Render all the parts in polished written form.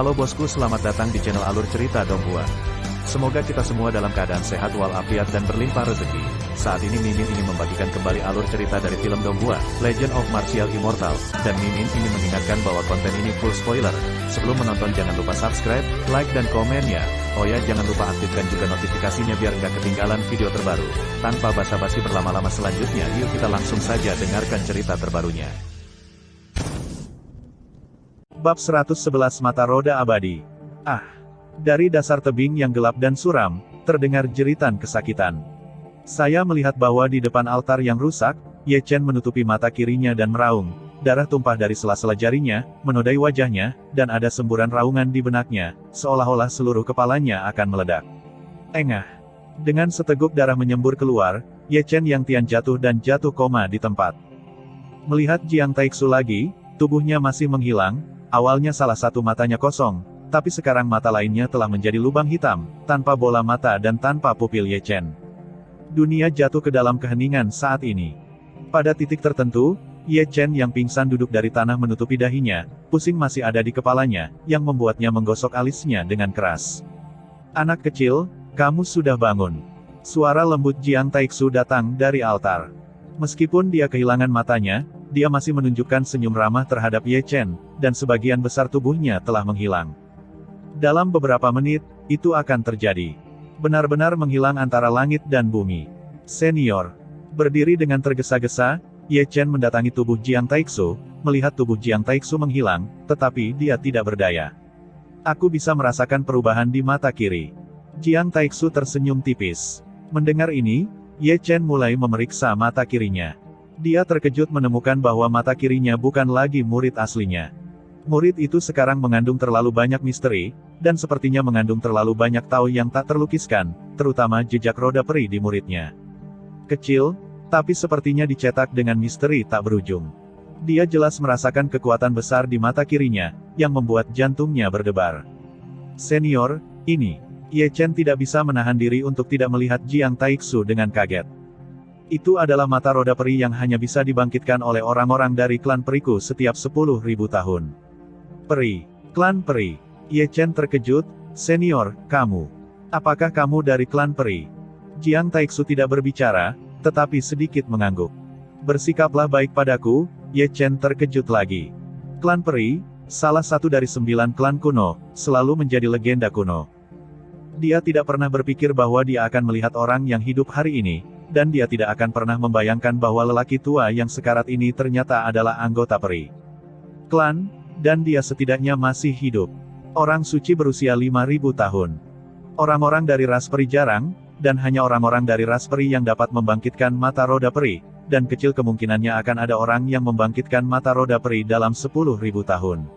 Halo bosku, selamat datang di channel Alur Cerita Donghua. Semoga kita semua dalam keadaan sehat walafiat dan berlimpah rezeki. Saat ini Mimin ingin membagikan kembali alur cerita dari film Donghua, Legend of Martial Immortal, dan Mimin ingin mengingatkan bahwa konten ini full spoiler. Sebelum menonton jangan lupa subscribe, like dan komen ya. Oh ya, jangan lupa aktifkan juga notifikasinya biar nggak ketinggalan video terbaru. Tanpa basa-basi berlama-lama selanjutnya, yuk kita langsung saja dengarkan cerita terbarunya. Bab 111 Mata Roda Abadi. Dari dasar tebing yang gelap dan suram, terdengar jeritan kesakitan. Saya melihat bahwa di depan altar yang rusak, Ye Chen menutupi mata kirinya dan meraung. Darah tumpah dari sela-sela jarinya, menodai wajahnya, dan ada semburan raungan di benaknya, seolah-olah seluruh kepalanya akan meledak. Engah. Dengan seteguk darah menyembur keluar, Ye Chen yang Tian jatuh dan jatuh koma di tempat. Melihat Jiang Taixu lagi, tubuhnya masih menghilang. Awalnya salah satu matanya kosong, tapi sekarang mata lainnya telah menjadi lubang hitam, tanpa bola mata dan tanpa pupil Ye Chen. Dunia jatuh ke dalam keheningan saat ini. Pada titik tertentu, Ye Chen yang pingsan duduk dari tanah menutupi dahinya, pusing masih ada di kepalanya, yang membuatnya menggosok alisnya dengan keras. Anak kecil, kamu sudah bangun. Suara lembut Jiang Taixu datang dari altar. Meskipun dia kehilangan matanya, dia masih menunjukkan senyum ramah terhadap Ye Chen, dan sebagian besar tubuhnya telah menghilang. Dalam beberapa menit, itu akan terjadi. Benar-benar menghilang antara langit dan bumi. Senior. Berdiri dengan tergesa-gesa, Ye Chen mendatangi tubuh Jiang Taixu, melihat tubuh Jiang Taixu menghilang, tetapi dia tidak berdaya. Aku bisa merasakan perubahan di mata kiri. Jiang Taixu tersenyum tipis. Mendengar ini, Ye Chen mulai memeriksa mata kirinya. Dia terkejut menemukan bahwa mata kirinya bukan lagi murid aslinya. Murid itu sekarang mengandung terlalu banyak misteri, dan sepertinya mengandung terlalu banyak tahu yang tak terlukiskan, terutama jejak roda peri di muridnya. Kecil, tapi sepertinya dicetak dengan misteri tak berujung. Dia jelas merasakan kekuatan besar di mata kirinya, yang membuat jantungnya berdebar. Senior, ini. Ye Chen tidak bisa menahan diri untuk tidak melihat Jiang Taixu dengan kaget. Itu adalah mata roda peri yang hanya bisa dibangkitkan oleh orang-orang dari klan periku setiap 10.000 tahun. Peri. Klan peri. Ye Chen terkejut. Senior, kamu. Apakah kamu dari klan peri? Jiang Taixu tidak berbicara, tetapi sedikit mengangguk. Bersikaplah baik padaku. Ye Chen terkejut lagi. Klan peri, salah satu dari 9 klan kuno, selalu menjadi legenda kuno. Dia tidak pernah berpikir bahwa dia akan melihat orang yang hidup hari ini, dan dia tidak akan pernah membayangkan bahwa lelaki tua yang sekarat ini ternyata adalah anggota peri klan, dan dia setidaknya masih hidup. Orang suci berusia 5.000 tahun. Orang-orang dari ras peri jarang, dan hanya orang-orang dari ras peri yang dapat membangkitkan mata roda peri, dan kecil kemungkinannya akan ada orang yang membangkitkan mata roda peri dalam 10.000 tahun.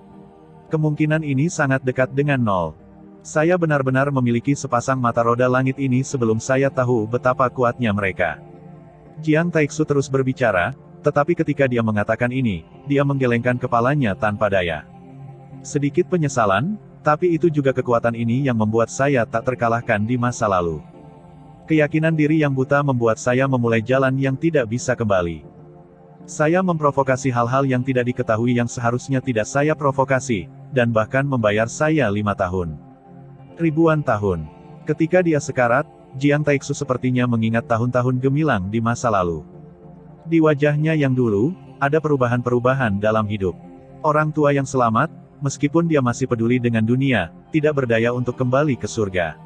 Kemungkinan ini sangat dekat dengan nol. Saya benar-benar memiliki sepasang mata roda langit ini sebelum saya tahu betapa kuatnya mereka. Jiang Taixu terus berbicara, tetapi ketika dia mengatakan ini, dia menggelengkan kepalanya tanpa daya. Sedikit penyesalan, tapi itu juga kekuatan ini yang membuat saya tak terkalahkan di masa lalu. Keyakinan diri yang buta membuat saya memulai jalan yang tidak bisa kembali. Saya memprovokasi hal-hal yang tidak diketahui yang seharusnya tidak saya provokasi, dan bahkan membayar saya 5 tahun. Ribuan tahun. Ketika dia sekarat, Jiang Taixu sepertinya mengingat tahun-tahun gemilang di masa lalu. Di wajahnya yang dulu, ada perubahan-perubahan dalam hidup. Orang tua yang selamat, meskipun dia masih peduli dengan dunia, tidak berdaya untuk kembali ke surga.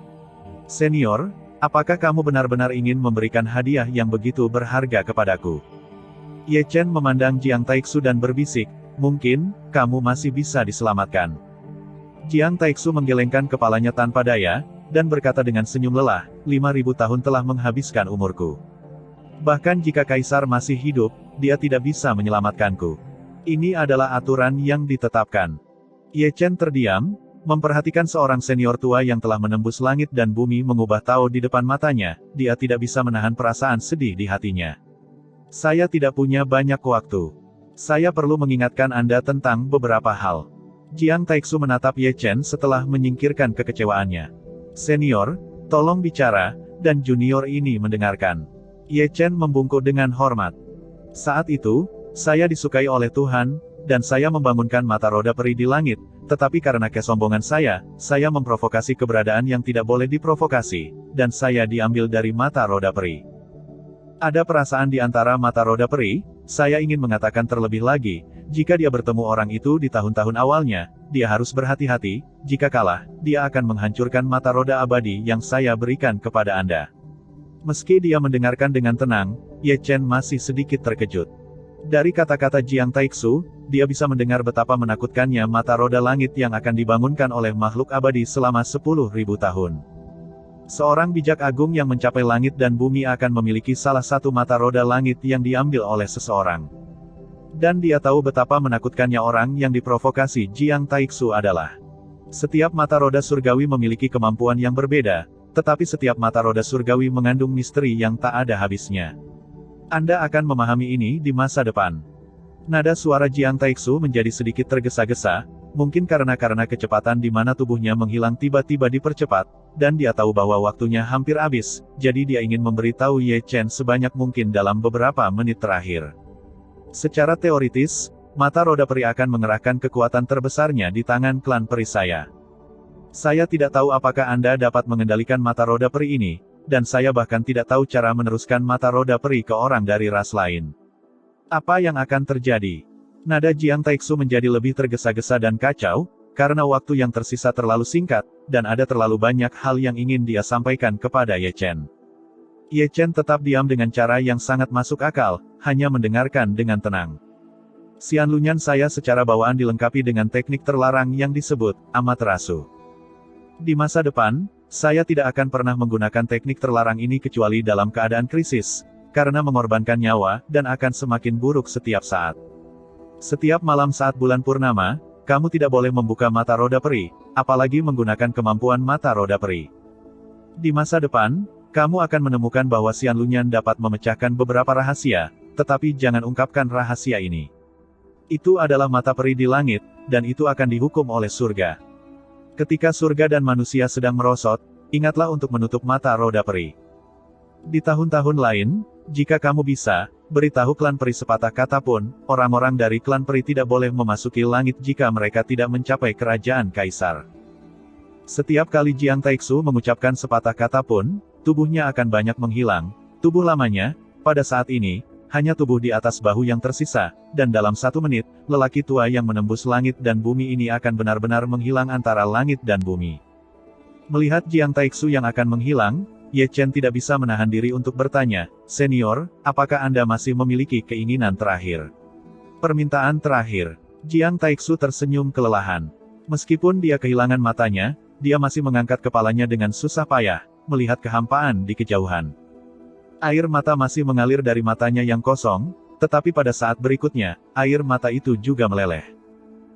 Senior, apakah kamu benar-benar ingin memberikan hadiah yang begitu berharga kepadaku? Ye Chen memandang Jiang Taixu dan berbisik, mungkin, kamu masih bisa diselamatkan. Jiang Taixu menggelengkan kepalanya tanpa daya, dan berkata dengan senyum lelah, 5.000 tahun telah menghabiskan umurku. Bahkan jika Kaisar masih hidup, dia tidak bisa menyelamatkanku. Ini adalah aturan yang ditetapkan. Ye Chen terdiam, memperhatikan seorang senior tua yang telah menembus langit dan bumi mengubah Tao di depan matanya, dia tidak bisa menahan perasaan sedih di hatinya. Saya tidak punya banyak waktu. Saya perlu mengingatkan Anda tentang beberapa hal. Jiang Taixu menatap Ye Chen setelah menyingkirkan kekecewaannya. Senior, tolong bicara, dan junior ini mendengarkan. Ye Chen membungkuk dengan hormat. Saat itu, saya disukai oleh Tuhan, dan saya membangunkan mata roda peri di langit, tetapi karena kesombongan saya memprovokasi keberadaan yang tidak boleh diprovokasi, dan saya diambil dari mata roda peri. Ada perasaan di antara mata roda peri, saya ingin mengatakan terlebih lagi, jika dia bertemu orang itu di tahun-tahun awalnya, dia harus berhati-hati, jika kalah, dia akan menghancurkan mata roda abadi yang saya berikan kepada Anda. Meski dia mendengarkan dengan tenang, Ye Chen masih sedikit terkejut. Dari kata-kata Jiang Taixu, dia bisa mendengar betapa menakutkannya mata roda langit yang akan dibangunkan oleh makhluk abadi selama 10.000 tahun. Seorang bijak agung yang mencapai langit dan bumi akan memiliki salah satu mata roda langit yang diambil oleh seseorang. Dan dia tahu betapa menakutkannya orang yang diprovokasi Jiang Taixu adalah. Setiap mata roda surgawi memiliki kemampuan yang berbeda, tetapi setiap mata roda surgawi mengandung misteri yang tak ada habisnya. Anda akan memahami ini di masa depan. Nada suara Jiang Taixu menjadi sedikit tergesa-gesa, mungkin karena kecepatan di mana tubuhnya menghilang tiba-tiba dipercepat, dan dia tahu bahwa waktunya hampir habis, jadi dia ingin memberitahu Ye Chen sebanyak mungkin dalam beberapa menit terakhir. Secara teoritis, mata roda peri akan mengerahkan kekuatan terbesarnya di tangan klan peri saya. Saya tidak tahu apakah Anda dapat mengendalikan mata roda peri ini, dan saya bahkan tidak tahu cara meneruskan mata roda peri ke orang dari ras lain. Apa yang akan terjadi? Nada Jiang Taixu menjadi lebih tergesa-gesa dan kacau, karena waktu yang tersisa terlalu singkat, dan ada terlalu banyak hal yang ingin dia sampaikan kepada Ye Chen. Ye Chen tetap diam dengan cara yang sangat masuk akal, hanya mendengarkan dengan tenang. Xianlunyan saya secara bawaan dilengkapi dengan teknik terlarang yang disebut Amaterasu. Di masa depan, saya tidak akan pernah menggunakan teknik terlarang ini kecuali dalam keadaan krisis, karena mengorbankan nyawa, dan akan semakin buruk setiap saat. Setiap malam saat bulan purnama, kamu tidak boleh membuka mata roda peri, apalagi menggunakan kemampuan mata roda peri. Di masa depan, kamu akan menemukan bahwa Xianlunyan dapat memecahkan beberapa rahasia, tetapi jangan ungkapkan rahasia ini. Itu adalah mata peri di langit, dan itu akan dihukum oleh surga. Ketika surga dan manusia sedang merosot, ingatlah untuk menutup mata roda peri. Di tahun-tahun lain, jika kamu bisa, beritahu klan peri sepatah kata pun, orang-orang dari klan peri tidak boleh memasuki langit jika mereka tidak mencapai kerajaan kaisar. Setiap kali Jiang Taixu mengucapkan sepatah kata pun, tubuhnya akan banyak menghilang. Tubuh lamanya, pada saat ini, hanya tubuh di atas bahu yang tersisa, dan dalam 1 menit, lelaki tua yang menembus langit dan bumi ini akan benar-benar menghilang antara langit dan bumi. Melihat Jiang Taixu yang akan menghilang, Ye Chen tidak bisa menahan diri untuk bertanya, "Senior, apakah Anda masih memiliki keinginan terakhir?" Permintaan terakhir. Jiang Taixu tersenyum kelelahan. Meskipun dia kehilangan matanya, dia masih mengangkat kepalanya dengan susah payah, melihat kehampaan di kejauhan. Air mata masih mengalir dari matanya yang kosong, tetapi pada saat berikutnya, air mata itu juga meleleh.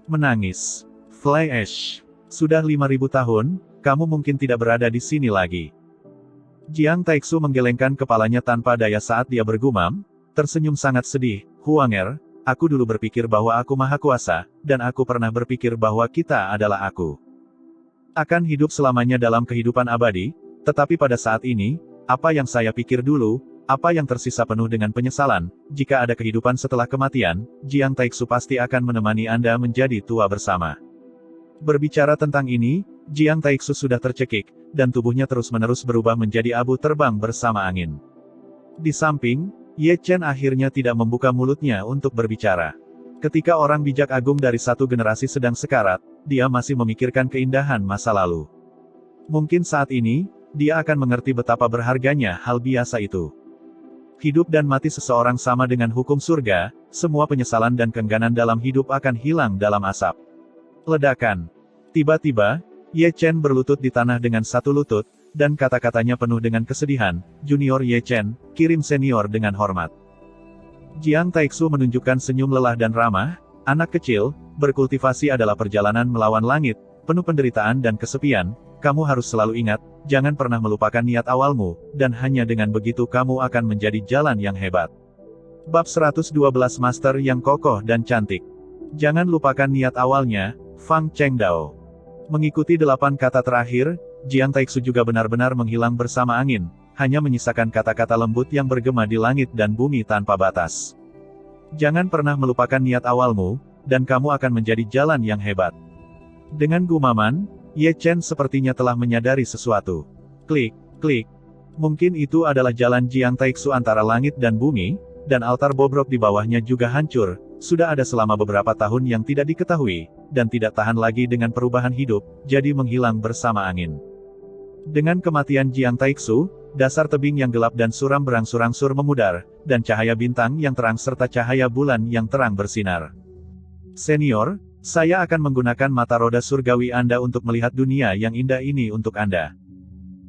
Menangis. Fly Ash. Sudah 5.000 tahun, kamu mungkin tidak berada di sini lagi. Jiang Taixu menggelengkan kepalanya tanpa daya saat dia bergumam, tersenyum sangat sedih, "Huanger, aku dulu berpikir bahwa aku maha kuasa, dan aku pernah berpikir bahwa kita adalah aku. Akan hidup selamanya dalam kehidupan abadi, tetapi pada saat ini, apa yang saya pikir dulu, apa yang tersisa penuh dengan penyesalan, jika ada kehidupan setelah kematian, Jiang Taixu pasti akan menemani Anda menjadi tua bersama." Berbicara tentang ini, Jiang Taixu sudah tercekik, dan tubuhnya terus-menerus berubah menjadi abu terbang bersama angin. Di samping, Ye Chen akhirnya tidak membuka mulutnya untuk berbicara. Ketika orang bijak agung dari satu generasi sedang sekarat, dia masih memikirkan keindahan masa lalu. Mungkin saat ini, dia akan mengerti betapa berharganya hal biasa itu. Hidup dan mati seseorang sama dengan hukum surga, semua penyesalan dan keengganan dalam hidup akan hilang dalam asap. Ledakan. Tiba-tiba, Ye Chen berlutut di tanah dengan satu lutut, dan kata-katanya penuh dengan kesedihan, "Junior Ye Chen, kirim senior dengan hormat." Jiang Taixu menunjukkan senyum lelah dan ramah, "Anak kecil, berkultivasi adalah perjalanan melawan langit, penuh penderitaan dan kesepian. Kamu harus selalu ingat, jangan pernah melupakan niat awalmu, dan hanya dengan begitu kamu akan menjadi jalan yang hebat." Bab 112 Master yang kokoh dan cantik. Jangan lupakan niat awalnya, Fang Chengdao. Mengikuti 8 kata terakhir, Jiang Taixu juga benar-benar menghilang bersama angin, hanya menyisakan kata-kata lembut yang bergema di langit dan bumi tanpa batas. Jangan pernah melupakan niat awalmu, dan kamu akan menjadi jalan yang hebat. Dengan gumaman, Ye Chen sepertinya telah menyadari sesuatu. Klik, klik. Mungkin itu adalah jalan Jiang Taixu antara langit dan bumi, dan altar bobrok di bawahnya juga hancur, sudah ada selama beberapa tahun yang tidak diketahui, dan tidak tahan lagi dengan perubahan hidup, jadi menghilang bersama angin. Dengan kematian Jiang Taixu, dasar tebing yang gelap dan suram berangsur-angsur memudar, dan cahaya bintang yang terang serta cahaya bulan yang terang bersinar. Senior, saya akan menggunakan mata roda surgawi Anda untuk melihat dunia yang indah ini untuk Anda.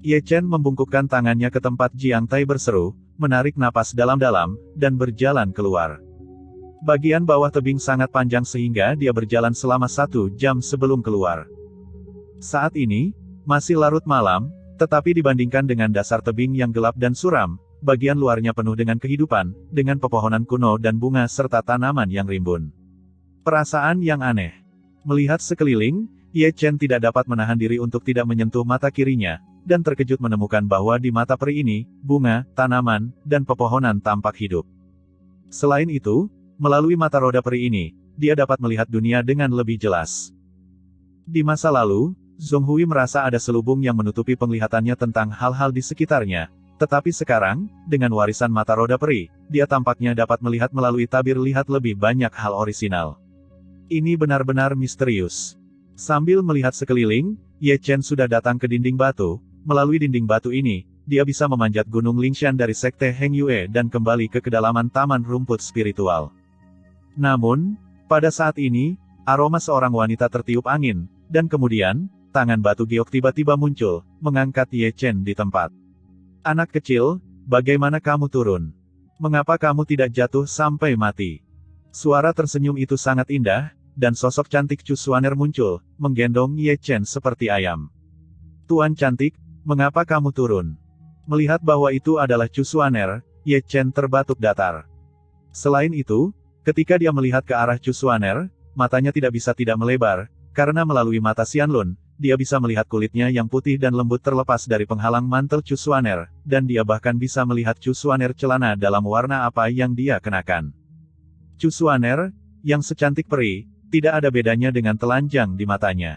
Ye Chen membungkukkan tangannya ke tempat Jiang Tai berseru, menarik napas dalam-dalam, dan berjalan keluar. Bagian bawah tebing sangat panjang sehingga dia berjalan selama 1 jam sebelum keluar. Saat ini, masih larut malam, tetapi dibandingkan dengan dasar tebing yang gelap dan suram, bagian luarnya penuh dengan kehidupan, dengan pepohonan kuno dan bunga serta tanaman yang rimbun. Perasaan yang aneh. Melihat sekeliling, Ye Chen tidak dapat menahan diri untuk tidak menyentuh mata kirinya, dan terkejut menemukan bahwa di mata peri ini, bunga, tanaman, dan pepohonan tampak hidup. Selain itu, melalui mata roda peri ini, dia dapat melihat dunia dengan lebih jelas. Di masa lalu, Zhong Hui merasa ada selubung yang menutupi penglihatannya tentang hal-hal di sekitarnya, tetapi sekarang, dengan warisan mata roda peri, dia tampaknya dapat melihat melalui tabir lihat lebih banyak hal orisinal. Ini benar-benar misterius. Sambil melihat sekeliling, Ye Chen sudah datang ke dinding batu. Melalui dinding batu ini, dia bisa memanjat gunung Lingshan dari sekte Heng Yue dan kembali ke kedalaman taman rumput spiritual. Namun, pada saat ini, aroma seorang wanita tertiup angin, dan kemudian, tangan batu giok tiba-tiba muncul, mengangkat Ye Chen di tempat. Anak kecil, bagaimana kamu turun? Mengapa kamu tidak jatuh sampai mati? Suara tersenyum itu sangat indah, dan sosok cantik Chu Xuaner muncul, menggendong Ye Chen seperti ayam. Tuan cantik, mengapa kamu turun? Melihat bahwa itu adalah Chu Xuaner, Ye Chen terbatuk datar. Selain itu, ketika dia melihat ke arah Chu Xuaner, matanya tidak bisa tidak melebar, karena melalui mata Xianlun, dia bisa melihat kulitnya yang putih dan lembut terlepas dari penghalang mantel Chu Xuaner, dan dia bahkan bisa melihat Chu Xuaner celana dalam warna apa yang dia kenakan. Chu Xuaner, yang secantik peri, tidak ada bedanya dengan telanjang di matanya.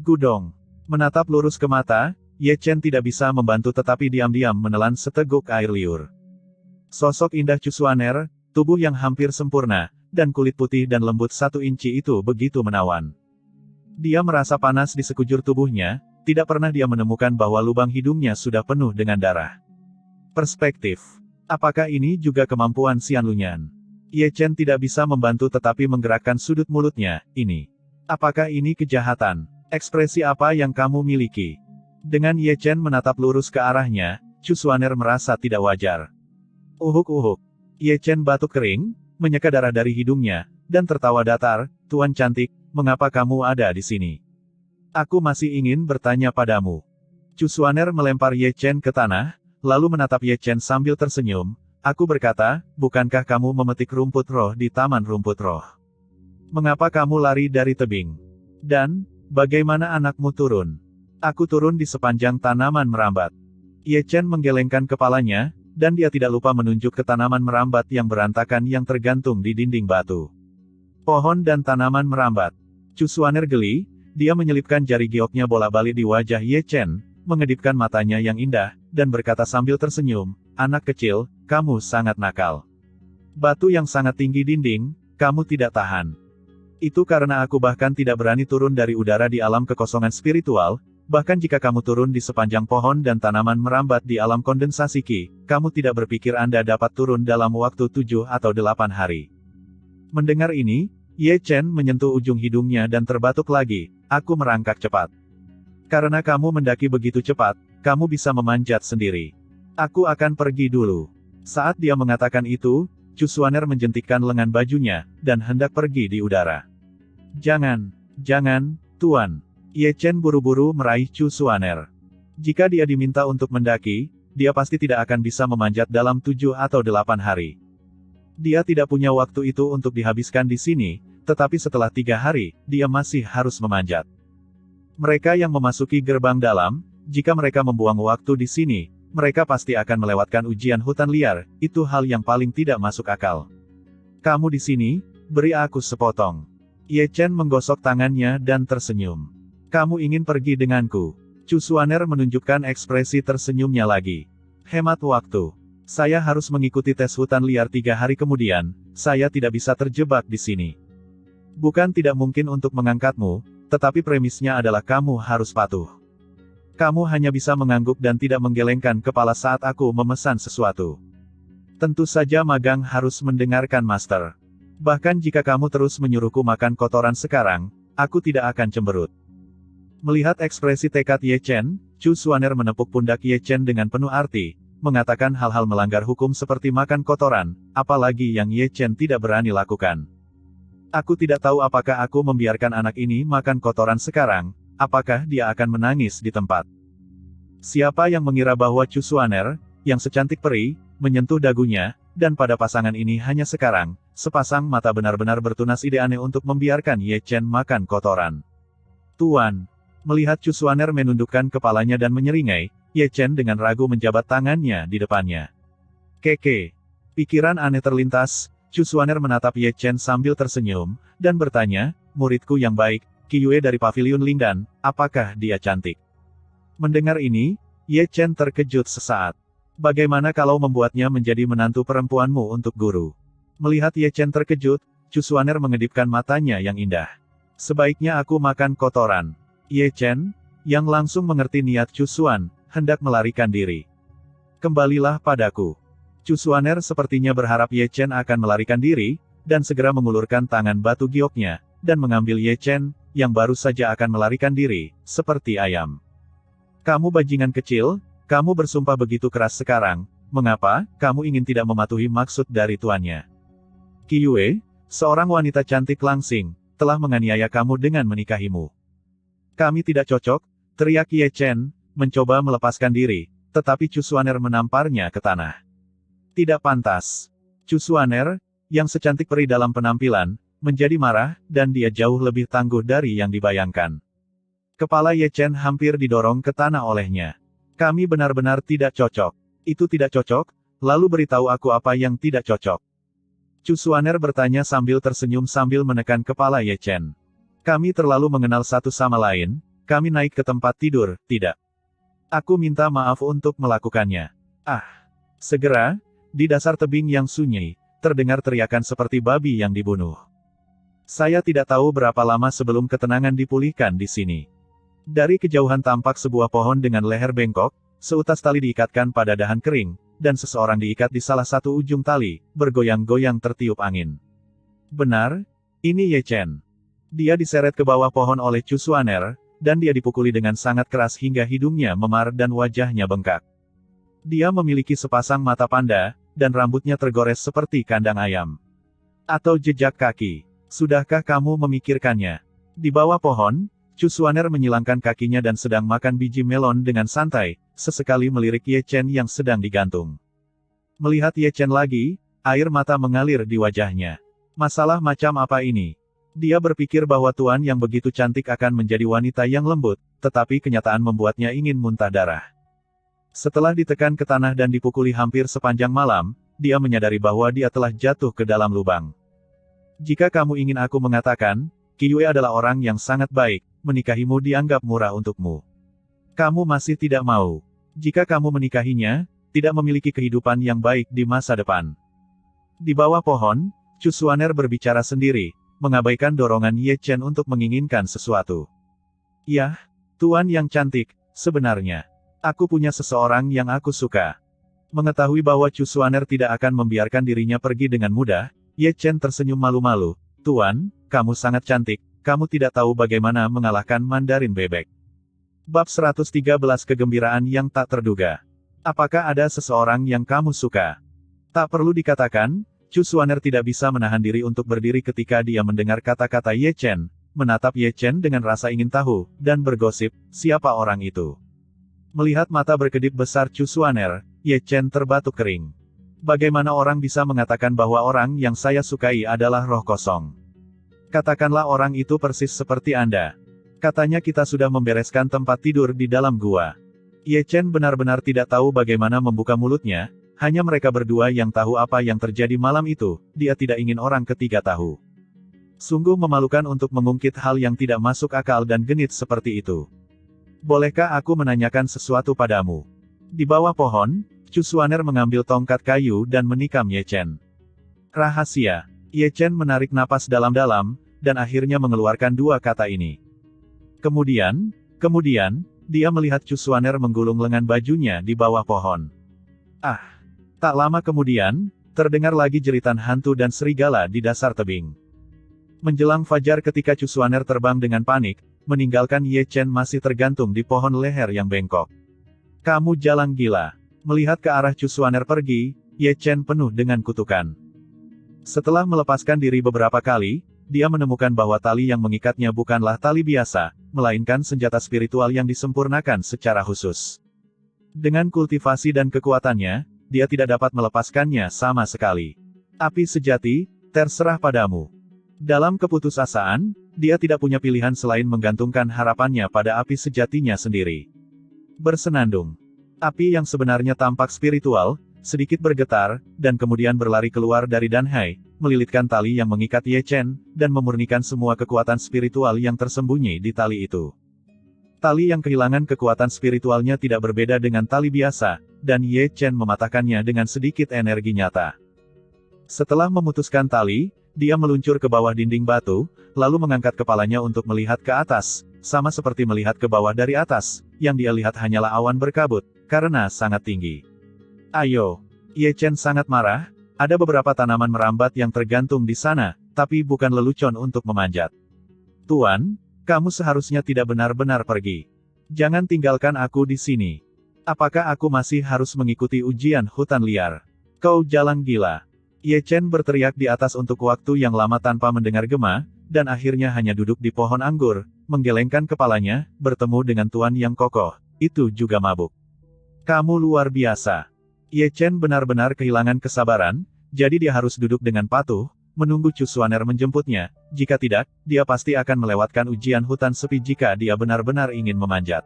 Gudong. Menatap lurus ke mata, Ye Chen tidak bisa membantu tetapi diam-diam menelan seteguk air liur. Sosok indah Chu Xuaner, tubuh yang hampir sempurna, dan kulit putih dan lembut 1 inci itu begitu menawan. Dia merasa panas di sekujur tubuhnya, tidak pernah dia menemukan bahwa lubang hidungnya sudah penuh dengan darah. Perspektif. Apakah ini juga kemampuan Xianlunyan? Ye Chen tidak bisa membantu tetapi menggerakkan sudut mulutnya, ini. Apakah ini kejahatan? Ekspresi apa yang kamu miliki? Dengan Ye Chen menatap lurus ke arahnya, Chu Xuaner merasa tidak wajar. Uhuk-uhuk. Ye Chen batuk kering, menyeka darah dari hidungnya, dan tertawa datar, Tuan cantik, mengapa kamu ada di sini? Aku masih ingin bertanya padamu. Chu Xuaner melempar Ye Chen ke tanah, lalu menatap Ye Chen sambil tersenyum. Aku berkata, bukankah kamu memetik rumput roh di taman rumput roh? Mengapa kamu lari dari tebing? Dan, bagaimana anakmu turun? Aku turun di sepanjang tanaman merambat. Ye Chen menggelengkan kepalanya, dan dia tidak lupa menunjuk ke tanaman merambat yang berantakan yang tergantung di dinding batu. Pohon dan tanaman merambat. Chu Xuaner geli, dia menyelipkan jari gioknya bola-balik di wajah Ye Chen, mengedipkan matanya yang indah, dan berkata sambil tersenyum, anak kecil, kamu sangat nakal. Batu yang sangat tinggi dinding, kamu tidak tahan. Itu karena aku bahkan tidak berani turun dari udara di alam kekosongan spiritual, bahkan jika kamu turun di sepanjang pohon dan tanaman merambat di alam kondensasi Qi, kamu tidak berpikir Anda dapat turun dalam waktu 7 atau 8 hari. Mendengar ini, Ye Chen menyentuh ujung hidungnya dan terbatuk lagi, aku merangkak cepat. Karena kamu mendaki begitu cepat, kamu bisa memanjat sendiri. Aku akan pergi dulu. Saat dia mengatakan itu, Chu Xuaner menjentikkan lengan bajunya, dan hendak pergi di udara. Jangan, Tuan. Ye Chen buru-buru meraih Chu Xuaner. Jika dia diminta untuk mendaki, dia pasti tidak akan bisa memanjat dalam 7 atau 8 hari. Dia tidak punya waktu itu untuk dihabiskan di sini, tetapi setelah 3 hari, dia masih harus memanjat. Mereka yang memasuki gerbang dalam, jika mereka membuang waktu di sini, mereka pasti akan melewatkan ujian hutan liar, itu hal yang paling tidak masuk akal. Kamu di sini, beri aku sepotong. Ye Chen menggosok tangannya dan tersenyum. Kamu ingin pergi denganku? Chu Xuaner menunjukkan ekspresi tersenyumnya lagi. Hemat waktu. Saya harus mengikuti tes hutan liar 3 hari kemudian, saya tidak bisa terjebak di sini. Bukan tidak mungkin untuk mengangkatmu, tetapi premisnya adalah kamu harus patuh. Kamu hanya bisa mengangguk dan tidak menggelengkan kepala saat aku memesan sesuatu. Tentu saja magang harus mendengarkan master. Bahkan jika kamu terus menyuruhku makan kotoran sekarang, aku tidak akan cemberut. Melihat ekspresi tekad Ye Chen, Chu Xuaner menepuk pundak Ye Chen dengan penuh arti, mengatakan hal-hal melanggar hukum seperti makan kotoran, apalagi yang Ye Chen tidak berani lakukan. Aku tidak tahu apakah aku membiarkan anak ini makan kotoran sekarang, apakah dia akan menangis di tempat. Siapa yang mengira bahwa Chu Xuaner, yang secantik peri, menyentuh dagunya, dan pada pasangan ini hanya sekarang, sepasang mata benar-benar bertunas ide aneh untuk membiarkan Ye Chen makan kotoran. Tuan. Melihat Chu Xuaner menundukkan kepalanya dan menyeringai, Ye Chen dengan ragu menjabat tangannya di depannya. Keke. Pikiran aneh terlintas, Chu Xuaner menatap Ye Chen sambil tersenyum, dan bertanya, muridku yang baik, Qi Yue dari Paviliun Lingdan, apakah dia cantik? Mendengar ini, Ye Chen terkejut sesaat. Bagaimana kalau membuatnya menjadi menantu perempuanmu untuk guru? Melihat Ye Chen terkejut, Chu Xuaner mengedipkan matanya yang indah. Sebaiknya aku makan kotoran. Ye Chen, yang langsung mengerti niat Chu Xuan, hendak melarikan diri. Kembalilah padaku. Chu Xuaner sepertinya berharap Ye Chen akan melarikan diri, dan segera mengulurkan tangan batu gioknya, dan mengambil Ye Chen, yang baru saja akan melarikan diri, seperti ayam. Kamu bajingan kecil, kamu bersumpah begitu keras sekarang, mengapa kamu ingin tidak mematuhi maksud dari tuannya? Qi Yue, seorang wanita cantik langsing, telah menganiaya kamu dengan menikahimu. Kami tidak cocok, teriak Ye Chen, mencoba melepaskan diri, tetapi Chu Xuaner menamparnya ke tanah. Tidak pantas. Chu Xuaner, yang secantik peri dalam penampilan, menjadi marah, dan dia jauh lebih tangguh dari yang dibayangkan. Kepala Ye Chen hampir didorong ke tanah olehnya. Kami benar-benar tidak cocok. Itu tidak cocok, lalu beritahu aku apa yang tidak cocok. Chu Xuaner bertanya sambil tersenyum sambil menekan kepala Ye Chen. Kami terlalu mengenal satu sama lain, kami naik ke tempat tidur, tidak. Aku minta maaf untuk melakukannya. Ah. Segera, di dasar tebing yang sunyi, terdengar teriakan seperti babi yang dibunuh. Saya tidak tahu berapa lama sebelum ketenangan dipulihkan di sini. Dari kejauhan tampak sebuah pohon dengan leher bengkok, seutas tali diikatkan pada dahan kering, dan seseorang diikat di salah satu ujung tali, bergoyang-goyang tertiup angin. Benar, ini Ye Chen. Dia diseret ke bawah pohon oleh Chu Xuaner, dan dia dipukuli dengan sangat keras hingga hidungnya memar dan wajahnya bengkak. Dia memiliki sepasang mata panda, dan rambutnya tergores seperti kandang ayam. Atau jejak kaki. Sudahkah kamu memikirkannya? Di bawah pohon, Chu Xuaner menyilangkan kakinya dan sedang makan biji melon dengan santai, sesekali melirik Ye Chen yang sedang digantung. Melihat Ye Chen lagi, air mata mengalir di wajahnya. Masalah macam apa ini? Dia berpikir bahwa tuan yang begitu cantik akan menjadi wanita yang lembut, tetapi kenyataan membuatnya ingin muntah darah. Setelah ditekan ke tanah dan dipukuli hampir sepanjang malam, dia menyadari bahwa dia telah jatuh ke dalam lubang. Jika kamu ingin aku mengatakan, Qi Yue adalah orang yang sangat baik, menikahimu dianggap murah untukmu. Kamu masih tidak mau. Jika kamu menikahinya, tidak memiliki kehidupan yang baik di masa depan. Di bawah pohon, Chu Xuaner berbicara sendiri, mengabaikan dorongan Ye Chen untuk menginginkan sesuatu. Yah, tuan yang cantik, sebenarnya. Aku punya seseorang yang aku suka. Mengetahui bahwa Chu Xuaner tidak akan membiarkan dirinya pergi dengan mudah, Ye Chen tersenyum malu-malu. Tuan, kamu sangat cantik, kamu tidak tahu bagaimana mengalahkan Mandarin bebek. Bab 113 Kegembiraan yang tak terduga. Apakah ada seseorang yang kamu suka? Tak perlu dikatakan, Chu Xuaner tidak bisa menahan diri untuk berdiri ketika dia mendengar kata-kata Ye Chen, menatap Ye Chen dengan rasa ingin tahu, dan bergosip, siapa orang itu. Melihat mata berkedip besar Chu Xuaner, Ye Chen terbatuk kering. Bagaimana orang bisa mengatakan bahwa orang yang saya sukai adalah roh kosong? Katakanlah orang itu persis seperti Anda. Katanya kita sudah membereskan tempat tidur di dalam gua. Ye Chen benar-benar tidak tahu bagaimana membuka mulutnya, hanya mereka berdua yang tahu apa yang terjadi malam itu, dia tidak ingin orang ketiga tahu. Sungguh memalukan untuk mengungkit hal yang tidak masuk akal dan genit seperti itu. Bolehkah aku menanyakan sesuatu padamu? Di bawah pohon, Chu Xuaner mengambil tongkat kayu dan menikam Ye Chen. Rahasia. Ye Chen menarik napas dalam-dalam, dan akhirnya mengeluarkan dua kata ini. Kemudian, dia melihat Chu Xuaner menggulung lengan bajunya di bawah pohon. Ah! Tak lama kemudian, terdengar lagi jeritan hantu dan serigala di dasar tebing. Menjelang fajar ketika Chu Xuaner terbang dengan panik, meninggalkan Ye Chen masih tergantung di pohon leher yang bengkok. Kamu jalang gila. Melihat ke arah Chu Xuaner pergi, Ye Chen penuh dengan kutukan. Setelah melepaskan diri beberapa kali, dia menemukan bahwa tali yang mengikatnya bukanlah tali biasa, melainkan senjata spiritual yang disempurnakan secara khusus. Dengan kultivasi dan kekuatannya, dia tidak dapat melepaskannya sama sekali. Api sejati, terserah padamu. Dalam keputusasaan, dia tidak punya pilihan selain menggantungkan harapannya pada api sejatinya sendiri. Bersenandung. Api yang sebenarnya tampak spiritual, sedikit bergetar, dan kemudian berlari keluar dari Danhai, melilitkan tali yang mengikat Ye Chen, dan memurnikan semua kekuatan spiritual yang tersembunyi di tali itu. Tali yang kehilangan kekuatan spiritualnya tidak berbeda dengan tali biasa, dan Ye Chen mematahkannya dengan sedikit energi nyata. Setelah memutuskan tali, dia meluncur ke bawah dinding batu, lalu mengangkat kepalanya untuk melihat ke atas, sama seperti melihat ke bawah dari atas, yang dia lihat hanyalah awan berkabut, karena sangat tinggi. Ayo! Ye Chen sangat marah, ada beberapa tanaman merambat yang tergantung di sana, tapi bukan lelucon untuk memanjat. Tuan, kamu seharusnya tidak benar-benar pergi. Jangan tinggalkan aku di sini. Apakah aku masih harus mengikuti ujian hutan liar? Kau jalang gila. Ye Chen berteriak di atas untuk waktu yang lama tanpa mendengar gema, dan akhirnya hanya duduk di pohon anggur, menggelengkan kepalanya, bertemu dengan tuan yang kokoh, itu juga mabuk. Kamu luar biasa. Ye Chen benar-benar kehilangan kesabaran, jadi dia harus duduk dengan patuh, menunggu Chu Xuaner menjemputnya, jika tidak, dia pasti akan melewatkan ujian hutan sepi jika dia benar-benar ingin memanjat.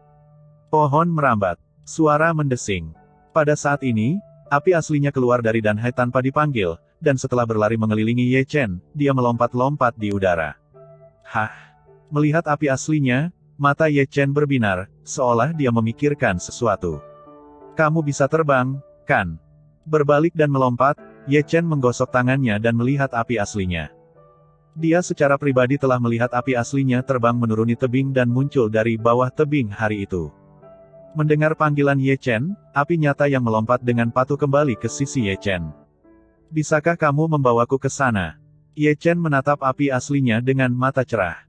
Pohon merambat. Suara mendesing. Pada saat ini, api aslinya keluar dari Danhai tanpa dipanggil, dan setelah berlari mengelilingi Ye Chen, dia melompat-lompat di udara. Hah! Melihat api aslinya, mata Ye Chen berbinar, seolah dia memikirkan sesuatu. Kamu bisa terbang, kan? Berbalik dan melompat, Ye Chen menggosok tangannya dan melihat api aslinya. Dia secara pribadi telah melihat api aslinya terbang menuruni tebing dan muncul dari bawah tebing hari itu. Mendengar panggilan Ye Chen, api nyata yang melompat dengan patuh kembali ke sisi Ye Chen. Bisakah kamu membawaku ke sana? Ye Chen menatap api aslinya dengan mata cerah.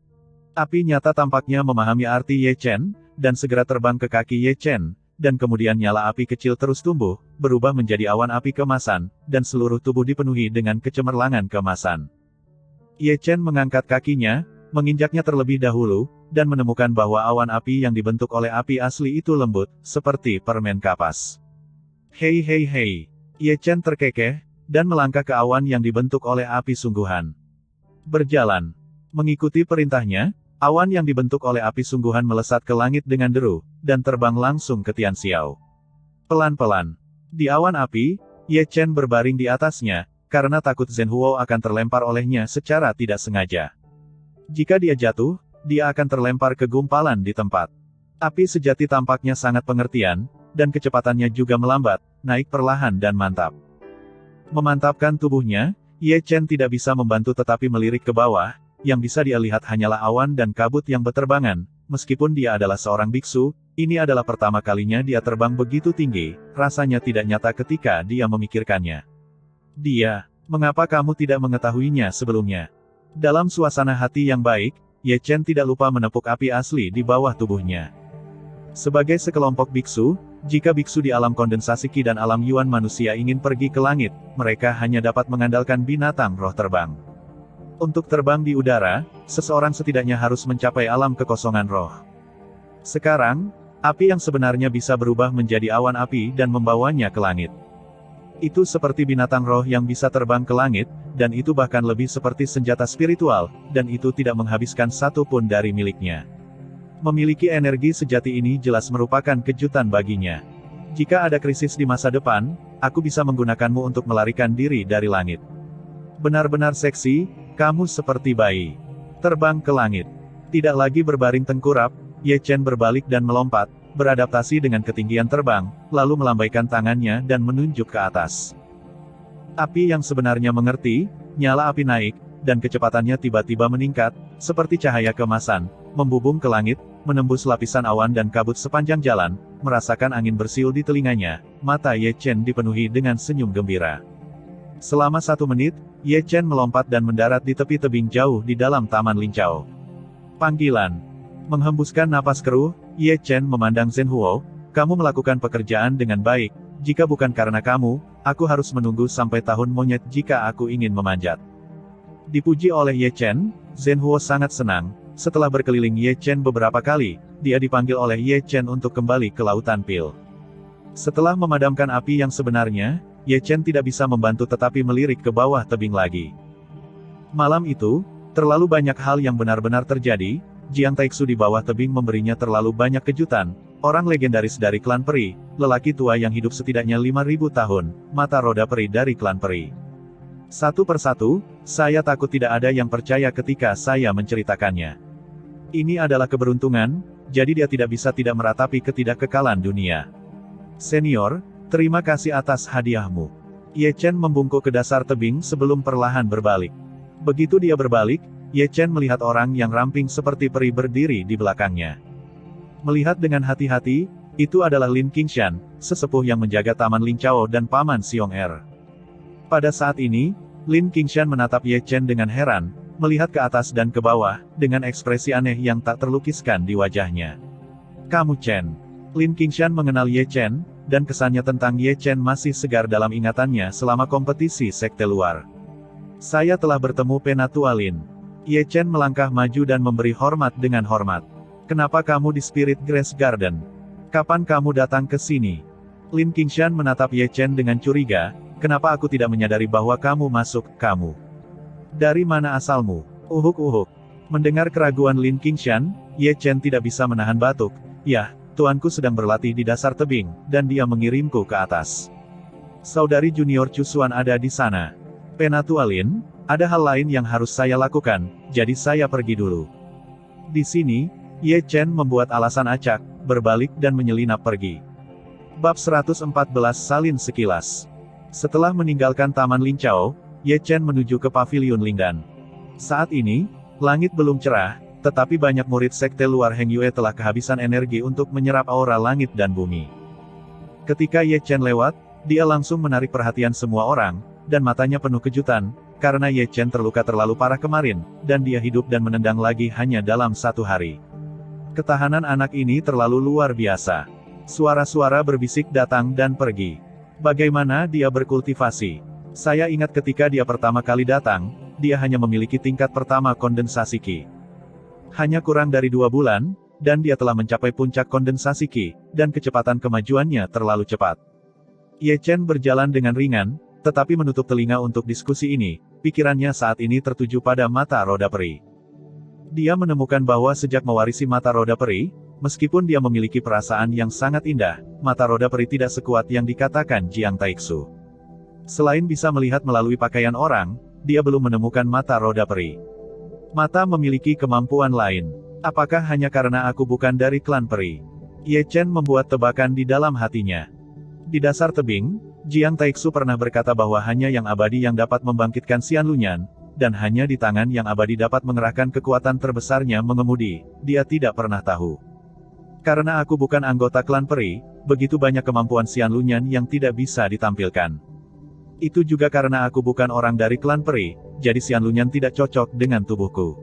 Api nyata tampaknya memahami arti Ye Chen, dan segera terbang ke kaki Ye Chen, dan kemudian nyala api kecil terus tumbuh, berubah menjadi awan api keemasan, dan seluruh tubuh dipenuhi dengan kecemerlangan keemasan. Ye Chen mengangkat kakinya, menginjaknya terlebih dahulu, dan menemukan bahwa awan api yang dibentuk oleh api asli itu lembut, seperti permen kapas. Hei hei hei. Ye Chen terkekeh, dan melangkah ke awan yang dibentuk oleh api sungguhan. Berjalan. Mengikuti perintahnya, awan yang dibentuk oleh api sungguhan melesat ke langit dengan deru, dan terbang langsung ke Tian Xiao. Pelan-pelan. Di awan api, Ye Chen berbaring di atasnya, karena takut Zhen Huo akan terlempar olehnya secara tidak sengaja. Jika dia jatuh, dia akan terlempar ke gumpalan di tempat. Api sejati tampaknya sangat pengertian, dan kecepatannya juga melambat, naik perlahan dan mantap. Memantapkan tubuhnya, Ye Chen tidak bisa membantu tetapi melirik ke bawah, yang bisa dia lihat hanyalah awan dan kabut yang beterbangan. Meskipun dia adalah seorang biksu, ini adalah pertama kalinya dia terbang begitu tinggi, rasanya tidak nyata ketika dia memikirkannya. Mengapa kamu tidak mengetahuinya sebelumnya? Dalam suasana hati yang baik, Ye Chen tidak lupa menepuk api asli di bawah tubuhnya. Sebagai sekelompok biksu, jika biksu di alam kondensasi Qi dan alam Yuan manusia ingin pergi ke langit, mereka hanya dapat mengandalkan binatang roh terbang. Untuk terbang di udara, seseorang setidaknya harus mencapai alam kekosongan roh. Sekarang, api yang sebenarnya bisa berubah menjadi awan api dan membawanya ke langit. Itu seperti binatang roh yang bisa terbang ke langit, dan itu bahkan lebih seperti senjata spiritual, dan itu tidak menghabiskan satu pun dari miliknya. Memiliki energi sejati ini jelas merupakan kejutan baginya. Jika ada krisis di masa depan, aku bisa menggunakanmu untuk melarikan diri dari langit. Benar-benar seksi, Kamu seperti bayi. Terbang ke langit. Tidak lagi berbaring tengkurap, Ye Chen berbalik dan melompat, beradaptasi dengan ketinggian terbang, lalu melambaikan tangannya dan menunjuk ke atas. Api yang sebenarnya mengerti, nyala api naik, dan kecepatannya tiba-tiba meningkat, seperti cahaya keemasan, membubung ke langit, menembus lapisan awan dan kabut sepanjang jalan, merasakan angin bersiul di telinganya, mata Ye Chen dipenuhi dengan senyum gembira. Selama 1 menit, Ye Chen melompat dan mendarat di tepi tebing jauh di dalam Taman Lincao. Panggilan. Menghembuskan napas keruh, Ye Chen memandang Zhen Huo, kamu melakukan pekerjaan dengan baik, jika bukan karena kamu, aku harus menunggu sampai tahun monyet jika aku ingin memanjat. Dipuji oleh Ye Chen, Zhen Huo sangat senang. Setelah berkeliling Ye Chen beberapa kali, dia dipanggil oleh Ye Chen untuk kembali ke Lautan Pil. Setelah memadamkan api yang sebenarnya, Ye Chen tidak bisa membantu tetapi melirik ke bawah tebing lagi. Malam itu, terlalu banyak hal yang benar-benar terjadi. Jiang Taixu di bawah tebing memberinya terlalu banyak kejutan. Orang legendaris dari klan peri, lelaki tua yang hidup setidaknya 5.000 tahun, mata roda peri dari klan peri. Satu persatu, saya takut tidak ada yang percaya ketika saya menceritakannya. Ini adalah keberuntungan, jadi dia tidak bisa tidak meratapi ketidakkekalan dunia. Senior, terima kasih atas hadiahmu. Ye Chen membungkuk ke dasar tebing sebelum perlahan berbalik. Begitu dia berbalik, Ye Chen melihat orang yang ramping seperti peri berdiri di belakangnya. Melihat dengan hati-hati, itu adalah Lin Qingshan, sesepuh yang menjaga Taman Lincao dan Paman Xiong Er. Pada saat ini, Lin Qingshan menatap Ye Chen dengan heran, melihat ke atas dan ke bawah, dengan ekspresi aneh yang tak terlukiskan di wajahnya. Kamu Chen. Lin Qingshan mengenal Ye Chen, dan kesannya tentang Ye Chen masih segar dalam ingatannya selama kompetisi sekte luar. Saya telah bertemu Penatua Lin. Ye Chen melangkah maju dan memberi hormat dengan hormat. Kenapa kamu di Spirit Grass Garden? Kapan kamu datang ke sini? Lin Qingshan menatap Ye Chen dengan curiga, kenapa aku tidak menyadari bahwa kamu masuk, kamu? Dari mana asalmu? Uhuk-uhuk. Mendengar keraguan Lin Qingshan, Ye Chen tidak bisa menahan batuk. Yah, tuanku sedang berlatih di dasar tebing, dan dia mengirimku ke atas. Saudari junior Cusuan ada di sana. Penatua Lin, ada hal lain yang harus saya lakukan, jadi saya pergi dulu. Di sini, Ye Chen membuat alasan acak, berbalik dan menyelinap pergi. Bab 114 Salin Sekilas. Setelah meninggalkan Taman Lincao, Ye Chen menuju ke Paviliun Lingdan. Saat ini, langit belum cerah, tetapi banyak murid sekte luar Heng Yue telah kehabisan energi untuk menyerap aura langit dan bumi. Ketika Ye Chen lewat, dia langsung menarik perhatian semua orang, dan matanya penuh kejutan, karena Ye Chen terluka terlalu parah kemarin, dan dia hidup dan menendang lagi hanya dalam 1 hari. Ketahanan anak ini terlalu luar biasa. Suara-suara berbisik datang dan pergi. Bagaimana dia berkultivasi? Saya ingat ketika dia pertama kali datang, dia hanya memiliki tingkat pertama kondensasi Qi. Hanya kurang dari 2 bulan, dan dia telah mencapai puncak kondensasi Qi, dan kecepatan kemajuannya terlalu cepat. Ye Chen berjalan dengan ringan, tetapi menutup telinga untuk diskusi ini, pikirannya saat ini tertuju pada mata roda peri. Dia menemukan bahwa sejak mewarisi mata roda peri, meskipun dia memiliki perasaan yang sangat indah, mata roda peri tidak sekuat yang dikatakan Jiang Taixu. Selain bisa melihat melalui pakaian orang, dia belum menemukan mata roda peri. Mata memiliki kemampuan lain. Apakah hanya karena aku bukan dari klan peri? Ye Chen membuat tebakan di dalam hatinya. Di dasar tebing, Jiang Taixu pernah berkata bahwa hanya yang abadi yang dapat membangkitkan Xian Lunyan, dan hanya di tangan yang abadi dapat mengerahkan kekuatan terbesarnya mengemudi, dia tidak pernah tahu. Karena aku bukan anggota klan peri, begitu banyak kemampuan Xian Lunyan yang tidak bisa ditampilkan. Itu juga karena aku bukan orang dari klan peri, jadi Xian Lunyan tidak cocok dengan tubuhku.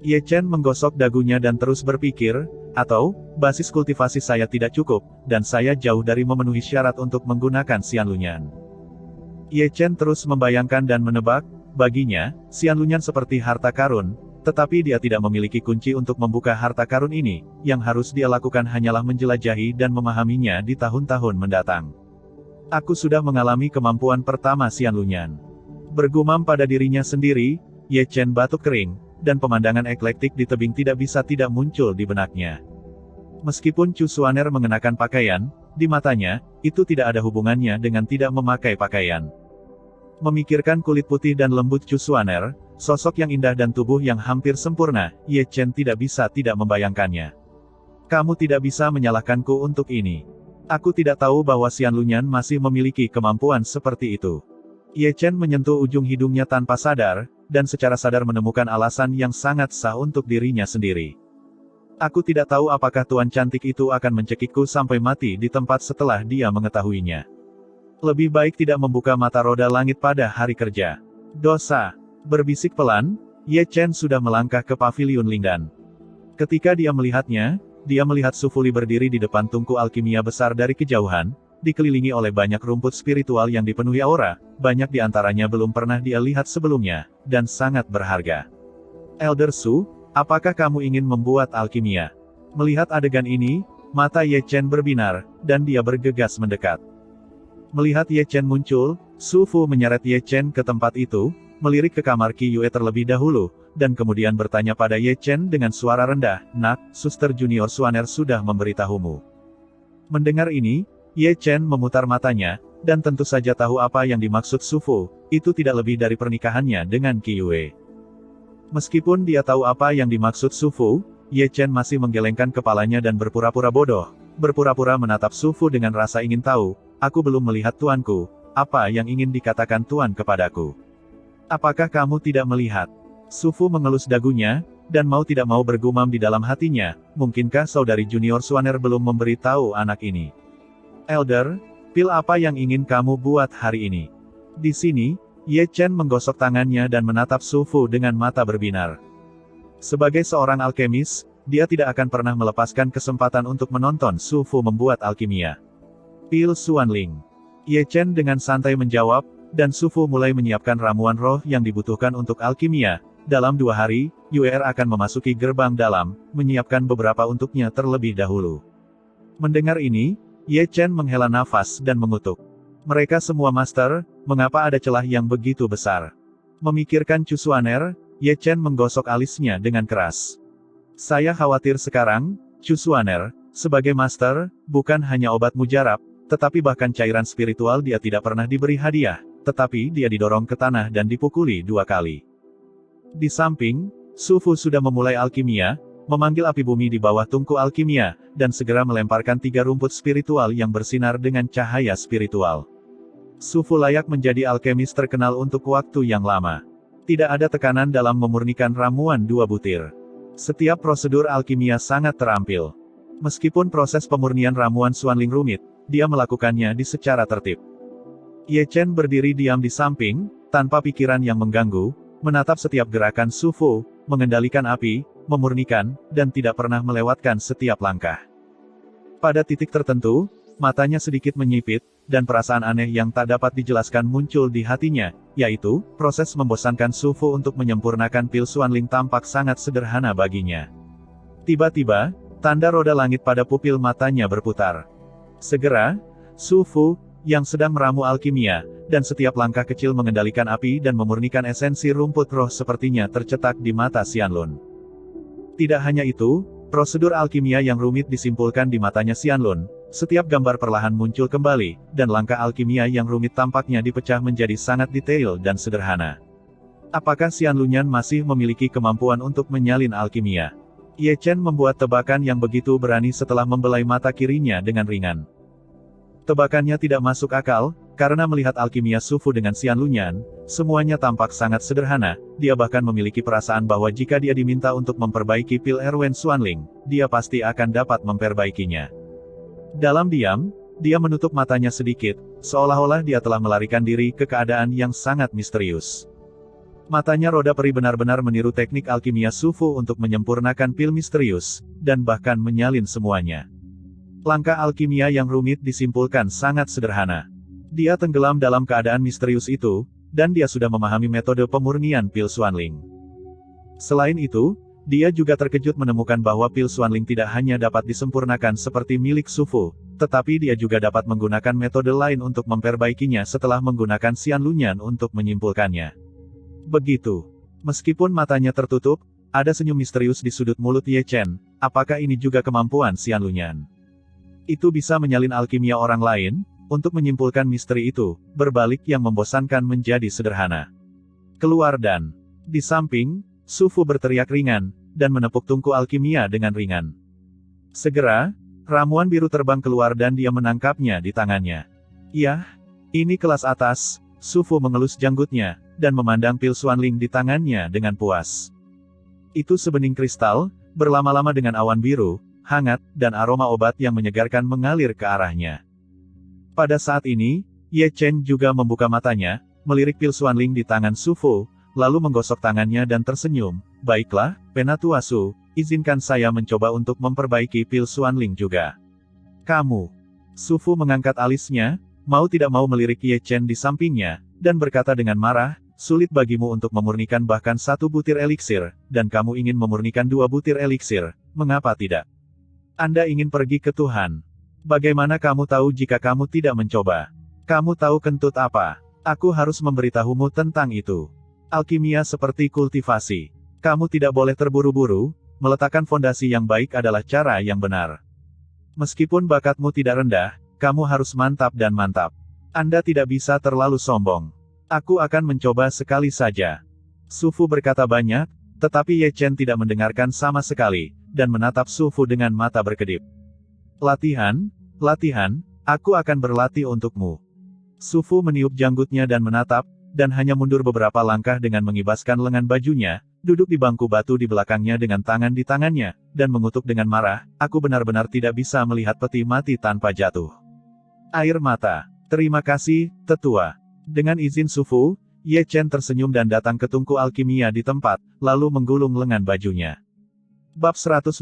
Ye Chen menggosok dagunya dan terus berpikir, atau, basis kultivasi saya tidak cukup, dan saya jauh dari memenuhi syarat untuk menggunakan Xian Lunyan. Ye Chen terus membayangkan dan menebak, baginya, Xian Lunyan seperti harta karun, tetapi dia tidak memiliki kunci untuk membuka harta karun ini, yang harus dia lakukan hanyalah menjelajahi dan memahaminya di tahun-tahun mendatang. Aku sudah mengalami kemampuan pertama Xian Lunyan. Bergumam pada dirinya sendiri, Ye Chen batuk kering, dan pemandangan eklektik di tebing tidak bisa tidak muncul di benaknya. Meskipun Chu Xuaner mengenakan pakaian, di matanya, itu tidak ada hubungannya dengan tidak memakai pakaian. Memikirkan kulit putih dan lembut Chu Xuaner, sosok yang indah dan tubuh yang hampir sempurna, Ye Chen tidak bisa tidak membayangkannya. Kamu tidak bisa menyalahkanku untuk ini. Aku tidak tahu bahwa Xian Lunyan masih memiliki kemampuan seperti itu. Ye Chen menyentuh ujung hidungnya tanpa sadar, dan secara sadar menemukan alasan yang sangat sah untuk dirinya sendiri. Aku tidak tahu apakah tuan cantik itu akan mencekikku sampai mati di tempat setelah dia mengetahuinya. Lebih baik tidak membuka mata roda langit pada hari kerja. Dosa. Berbisik pelan, Ye Chen sudah melangkah ke paviliun Lingdan. Ketika dia melihatnya, dia melihat Su Fuli berdiri di depan tungku alkimia besar dari kejauhan, dikelilingi oleh banyak rumput spiritual yang dipenuhi aura, banyak di antaranya belum pernah dia lihat sebelumnya, dan sangat berharga. Elder Su, apakah kamu ingin membuat alkimia? Melihat adegan ini, mata Ye Chen berbinar, dan dia bergegas mendekat. Melihat Ye Chen muncul, Su Fu menyeret Ye Chen ke tempat itu, melirik ke kamar Qi Yue terlebih dahulu, dan kemudian bertanya pada Ye Chen dengan suara rendah, "Nak, Suster Junior Suaner sudah memberitahumu." Mendengar ini, Ye Chen memutar matanya, dan tentu saja tahu apa yang dimaksud Su Fu, itu tidak lebih dari pernikahannya dengan Qi Yue. Meskipun dia tahu apa yang dimaksud Su Fu, Ye Chen masih menggelengkan kepalanya dan berpura-pura bodoh, berpura-pura menatap Su Fu dengan rasa ingin tahu, "Aku belum melihat tuanku, apa yang ingin dikatakan tuan kepadaku? Apakah kamu tidak melihat?" Su Fu mengelus dagunya, dan mau tidak mau bergumam di dalam hatinya, mungkinkah saudari junior Suaner belum memberitahu anak ini? "Elder, pil apa yang ingin kamu buat hari ini?" Di sini, Ye Chen menggosok tangannya dan menatap Su Fu dengan mata berbinar. Sebagai seorang alkemis, dia tidak akan pernah melepaskan kesempatan untuk menonton Su Fu membuat alkimia. "Pil Xuanling." Ye Chen dengan santai menjawab, dan Su Fu mulai menyiapkan ramuan roh yang dibutuhkan untuk alkimia. Dalam 2 hari, Yue akan memasuki gerbang dalam, menyiapkan beberapa untuknya terlebih dahulu. Mendengar ini, Ye Chen menghela nafas dan mengutuk. Mereka semua master, mengapa ada celah yang begitu besar? Memikirkan Chu Suaner, Ye Chen menggosok alisnya dengan keras. "Saya khawatir sekarang, Chu Suaner, sebagai master, bukan hanya obat mujarab, tetapi bahkan cairan spiritual dia tidak pernah diberi hadiah, tetapi dia didorong ke tanah dan dipukuli 2 kali. Di samping, Su Fu sudah memulai alkimia, memanggil api bumi di bawah tungku alkimia, dan segera melemparkan 3 rumput spiritual yang bersinar dengan cahaya spiritual. Su Fu layak menjadi alkemis terkenal untuk waktu yang lama. Tidak ada tekanan dalam memurnikan ramuan 2 butir. Setiap prosedur alkimia sangat terampil. Meskipun proses pemurnian ramuan Xuanling rumit, dia melakukannya di secara tertib. Ye Chen berdiri diam di samping, tanpa pikiran yang mengganggu, menatap setiap gerakan Su Fu, mengendalikan api, memurnikan, dan tidak pernah melewatkan setiap langkah. Pada titik tertentu, matanya sedikit menyipit, dan perasaan aneh yang tak dapat dijelaskan muncul di hatinya, yaitu, proses membosankan Su Fu untuk menyempurnakan pil Xuanling tampak sangat sederhana baginya. Tiba-tiba, tanda roda langit pada pupil matanya berputar. Segera, Su Fu, yang sedang meramu alkimia, dan setiap langkah kecil mengendalikan api dan memurnikan esensi rumput roh sepertinya tercetak di mata Xianlun. Tidak hanya itu, prosedur alkimia yang rumit disimpulkan di matanya Xianlun, setiap gambar perlahan muncul kembali, dan langkah alkimia yang rumit tampaknya dipecah menjadi sangat detail dan sederhana. Apakah Xianlunyan masih memiliki kemampuan untuk menyalin alkimia? Ye Chen membuat tebakan yang begitu berani setelah membelai mata kirinya dengan ringan. Tebakannya tidak masuk akal, karena melihat alkimia Su Fu dengan Xianlunyan, semuanya tampak sangat sederhana, dia bahkan memiliki perasaan bahwa jika dia diminta untuk memperbaiki pil Erwen Xuanling, dia pasti akan dapat memperbaikinya. Dalam diam, dia menutup matanya sedikit, seolah-olah dia telah melarikan diri ke keadaan yang sangat misterius. Matanya roda peri benar-benar meniru teknik alkimia Su Fu untuk menyempurnakan pil misterius, dan bahkan menyalin semuanya. Langkah alkimia yang rumit disimpulkan sangat sederhana. Dia tenggelam dalam keadaan misterius itu, dan dia sudah memahami metode pemurnian pil Xuanling. Selain itu, dia juga terkejut menemukan bahwa pil Xuanling tidak hanya dapat disempurnakan seperti milik Su Fu, tetapi dia juga dapat menggunakan metode lain untuk memperbaikinya setelah menggunakan Xianlunyan untuk menyimpulkannya. Begitu. Meskipun matanya tertutup, ada senyum misterius di sudut mulut Ye Chen. Apakah ini juga kemampuan Xianlunyan? Itu bisa menyalin alkimia orang lain, untuk menyimpulkan misteri itu, berbalik yang membosankan menjadi sederhana. Keluar dan Di samping, Su Fu berteriak ringan, dan menepuk tungku alkimia dengan ringan. Segera, ramuan biru terbang keluar dan dia menangkapnya di tangannya. Yah, ini kelas atas, Su Fu mengelus janggutnya, dan memandang pil Xuanling di tangannya dengan puas. Itu sebening kristal, berlama-lama dengan awan biru, hangat, dan aroma obat yang menyegarkan mengalir ke arahnya. Pada saat ini, Ye Chen juga membuka matanya, melirik pil Xuanling di tangan Su Fu, lalu menggosok tangannya dan tersenyum. Baiklah, Penatua Su, izinkan saya mencoba untuk memperbaiki pil Xuanling juga. Kamu. Su Fu mengangkat alisnya, mau tidak mau melirik Ye Chen di sampingnya, dan berkata dengan marah, sulit bagimu untuk memurnikan bahkan 1 butir eliksir, dan kamu ingin memurnikan 2 butir eliksir, mengapa tidak? Anda ingin pergi ke Tuhan. Bagaimana kamu tahu jika kamu tidak mencoba? Kamu tahu kentut apa? Aku harus memberitahumu tentang itu. Alkimia seperti kultivasi. Kamu tidak boleh terburu-buru, meletakkan fondasi yang baik adalah cara yang benar. Meskipun bakatmu tidak rendah, kamu harus mantap dan mantap. Anda tidak bisa terlalu sombong. Aku akan mencoba sekali saja. Su Fu berkata banyak, tetapi Ye Chen tidak mendengarkan sama sekali, dan menatap Su Fu dengan mata berkedip. Latihan, latihan, aku akan berlatih untukmu. Su Fu meniup janggutnya dan menatap, dan hanya mundur beberapa langkah dengan mengibaskan lengan bajunya, duduk di bangku batu di belakangnya dengan tangan di tangannya, dan mengutuk dengan marah, aku benar-benar tidak bisa melihat peti mati tanpa jatuh. Air mata. Terima kasih, tetua. Dengan izin Su Fu, Ye Chen tersenyum dan datang ke tungku alkimia di tempat, lalu menggulung lengan bajunya. Bab 115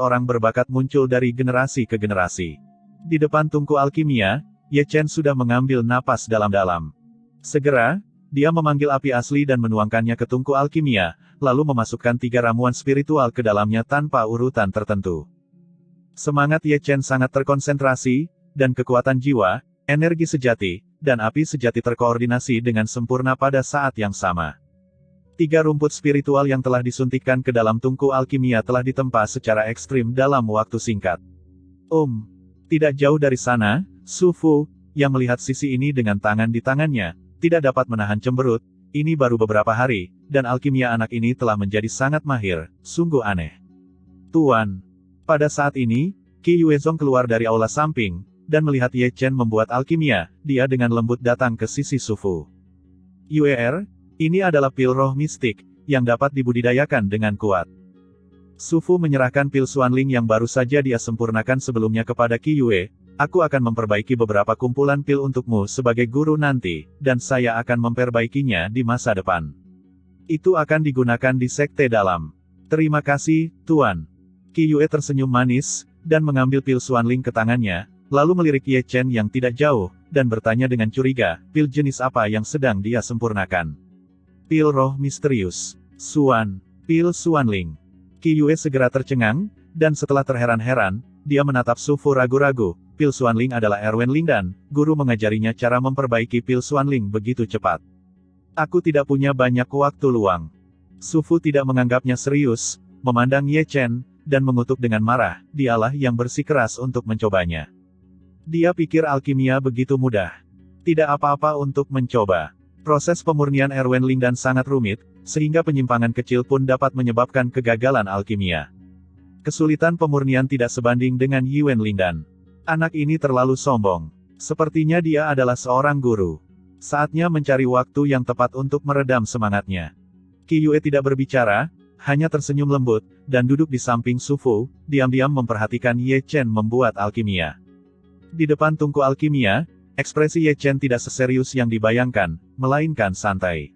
orang berbakat muncul dari generasi ke generasi. Di depan tungku alkimia, Ye Chen sudah mengambil napas dalam-dalam. Segera, dia memanggil api asli dan menuangkannya ke tungku alkimia, lalu memasukkan 3 ramuan spiritual ke dalamnya tanpa urutan tertentu. Semangat Ye Chen sangat terkonsentrasi, dan kekuatan jiwa, energi sejati, dan api sejati terkoordinasi dengan sempurna pada saat yang sama. 3 rumput spiritual yang telah disuntikkan ke dalam tungku alkimia telah ditempa secara ekstrim dalam waktu singkat. Tidak jauh dari sana, Su Fu, yang melihat sisi ini dengan tangan di tangannya, tidak dapat menahan cemberut. Ini baru beberapa hari, dan alkimia anak ini telah menjadi sangat mahir, sungguh aneh. Tuan. Pada saat ini, Qi Yuezong keluar dari aula samping, dan melihat Ye Chen membuat alkimia, dia dengan lembut datang ke sisi Su Fu. Yuer, ini adalah pil roh mistik, yang dapat dibudidayakan dengan kuat. Su Fu menyerahkan pil Xuanling yang baru saja dia sempurnakan sebelumnya kepada Qi Yue. Aku akan memperbaiki beberapa kumpulan pil untukmu sebagai guru nanti, dan saya akan memperbaikinya di masa depan. Itu akan digunakan di sekte dalam. Terima kasih, Tuan. Qi Yue tersenyum manis, dan mengambil pil Xuanling ke tangannya, lalu melirik Ye Chen yang tidak jauh, dan bertanya dengan curiga, pil jenis apa yang sedang dia sempurnakan? Pil roh misterius. Pil Xuanling. Qi Yue segera tercengang, dan setelah terheran-heran, dia menatap Su Fu ragu-ragu. Pil Xuanling adalah Erwen Lingdan, guru mengajarinya cara memperbaiki pil Xuanling begitu cepat. Aku tidak punya banyak waktu luang. Su Fu tidak menganggapnya serius, memandang Ye Chen, dan mengutuk dengan marah, dialah yang bersikeras untuk mencobanya. Dia pikir alkimia begitu mudah. Tidak apa-apa untuk mencoba. Proses pemurnian Erwen Lingdan sangat rumit, sehingga penyimpangan kecil pun dapat menyebabkan kegagalan alkimia. Kesulitan pemurnian tidak sebanding dengan Yuen Lingdan. Anak ini terlalu sombong. Sepertinya dia adalah seorang guru. Saatnya mencari waktu yang tepat untuk meredam semangatnya. Qi Yue tidak berbicara, hanya tersenyum lembut, dan duduk di samping Su Fu, diam-diam memperhatikan Ye Chen membuat alkimia. Di depan tungku alkimia, ekspresi Ye Chen tidak seserius yang dibayangkan, melainkan santai.